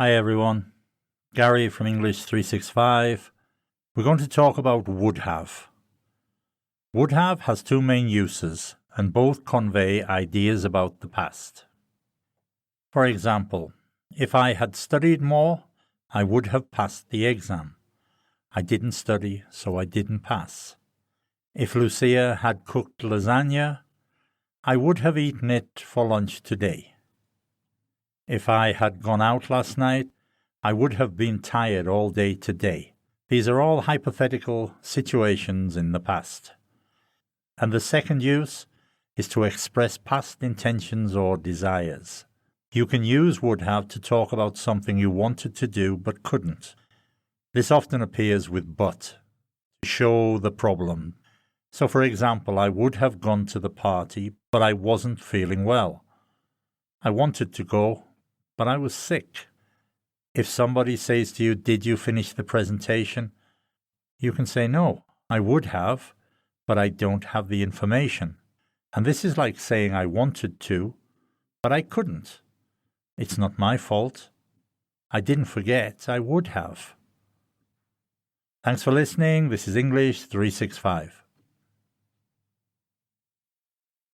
Hi everyone, Gary from English 365. We're going to talk about would have. Would have has two main uses and both convey ideas about the past. For example, if I had studied more, I would have passed the exam. I didn't study, so I didn't pass. If Lucia had cooked lasagna, I would have eaten it for lunch today. If I had gone out last night, I would have been tired all day today. These are all hypothetical situations in the past. And the second use is to express past intentions or desires. You can use would have to talk about something you wanted to do but couldn't. This often appears with but, to show the problem. So for example, I would have gone to the party, but I wasn't feeling well. I wanted to go, but I was sick. If somebody says to you, "Did you finish the presentation?" you can say, "No, I would have, but I don't have the information." And this is like saying I wanted to, but I couldn't. It's not my fault. I didn't forget, I would have. Thanks for listening. This is English 365.